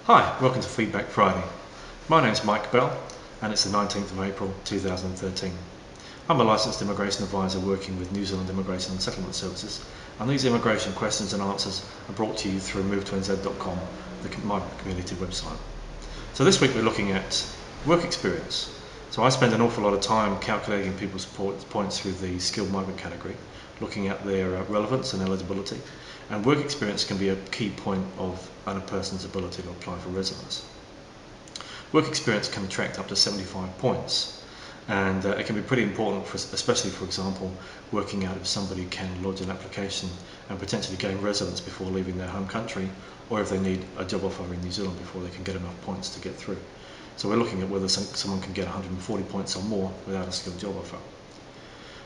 Hi, welcome to Feedback Friday. My name's Mike Bell and it's the 19th of April 2013. I'm a licensed immigration advisor working with New Zealand Immigration and Settlement Services, and these immigration questions and answers are brought to you through move2nz.com, my community website. So this week we're looking at work experience. So I spend an awful lot of time calculating people's points through the skilled migrant category, looking at their relevance and eligibility, and work experience can be a key point of a person's ability to apply for residence. Work experience can attract up to 75 points, and it can be pretty important, especially for example, working out if somebody can lodge an application and potentially gain residence before leaving their home country, or if they need a job offer in New Zealand before they can get enough points to get through. So we're looking at whether someone can get 140 points or more without a skilled job offer.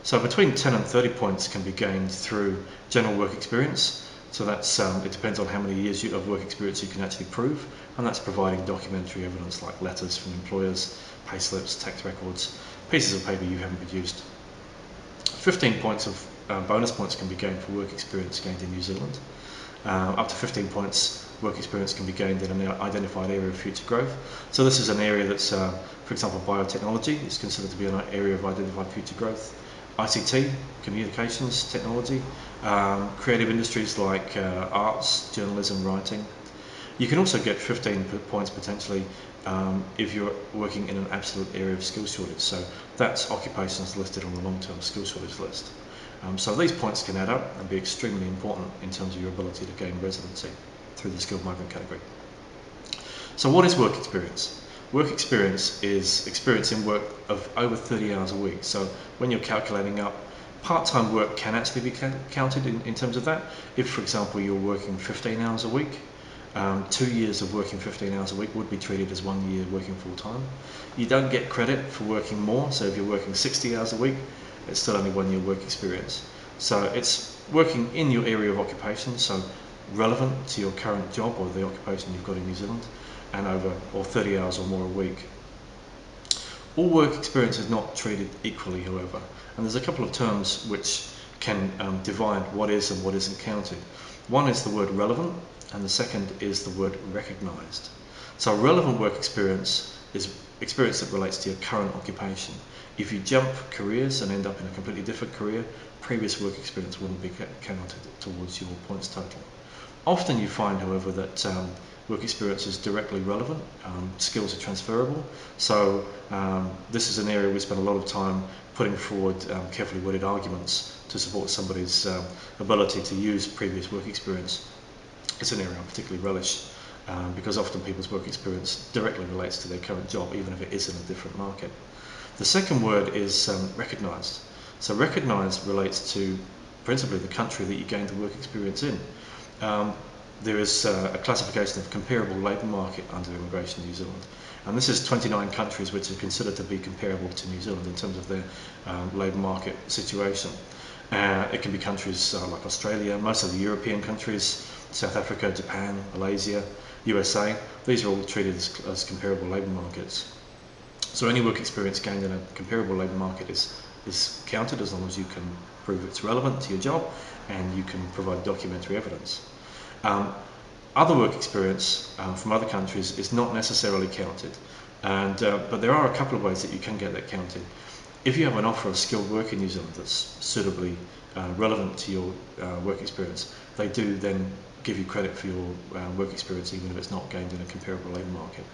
So between 10 and 30 points can be gained through general work experience. So that's it depends on how many years of work experience you can actually prove, and that's providing documentary evidence like letters from employers, payslips, tax records, pieces of paper you haven't produced. 15 points of bonus points can be gained for work experience gained in New Zealand. Up to 15 points work experience can be gained in an identified area of future growth. So this is an area that's, for example, biotechnology is considered to be an area of identified future growth. ICT, communications, technology, creative industries like arts, journalism, writing. You can also get 15 points potentially if you're working in an absolute area of skill shortage. So that's occupations listed on the long-term skill shortage list. So these points can add up and be extremely important in terms of your ability to gain residency through the skilled migrant category. So what is work experience? Work experience is experience in work of over 30 hours a week. So when you're calculating up, part-time work can actually be counted in terms of that. If, for example, you're working 15 hours a week, 2 years of working 15 hours a week would be treated as 1 year working full-time. You don't get credit for working more, so if you're working 60 hours a week, it's still only 1 year work experience. So it's working in your area of occupation, so relevant to your current job or the occupation you've got in New Zealand, and over 30 hours or more a week. All work experience is not treated equally, however, and there's a couple of terms which can divide what is and what isn't counted. One is the word relevant, and the second is the word recognised. So relevant work experience is experience that relates to your current occupation. If you jump careers and end up in a completely different career, previous work experience wouldn't be counted towards your points total. Often you find, however, that work experience is directly relevant, skills are transferable, so this is an area we spend a lot of time putting forward carefully worded arguments to support somebody's ability to use previous work experience. It's an area I particularly relish because often people's work experience directly relates to their current job, even if it is in a different market. The second word is recognised. So recognised relates to principally the country that you gained the work experience in. There is a classification of comparable labour market under Immigration New Zealand, and this is 29 countries which are considered to be comparable to New Zealand in terms of their labour market situation. It can be countries like Australia, most of the European countries, South Africa, Japan, Malaysia, USA. These are all treated as comparable labour markets. So any work experience gained in a comparable labour market is counted as long as you can prove it's relevant to your job and you can provide documentary evidence. Other work experience from other countries is not necessarily counted, but there are a couple of ways that you can get that counted. If you have an offer of skilled work in New Zealand that's suitably relevant to your work experience, they do then give you credit for your work experience even if it's not gained in a comparable labour market.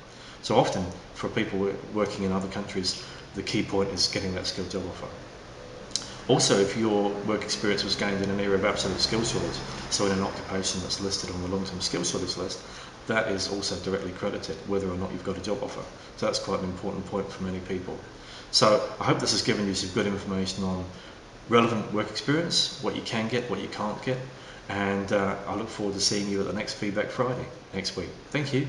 So often for people working in other countries, the key point is getting that skilled job offer. Also, if your work experience was gained in an area of absolute skill shortage, so in an occupation that's listed on the long-term skill shortage list, that is also directly credited whether or not you've got a job offer. So that's quite an important point for many people. So I hope this has given you some good information on relevant work experience, what you can get, what you can't get, and I look forward to seeing you at the next Feedback Friday next week. Thank you.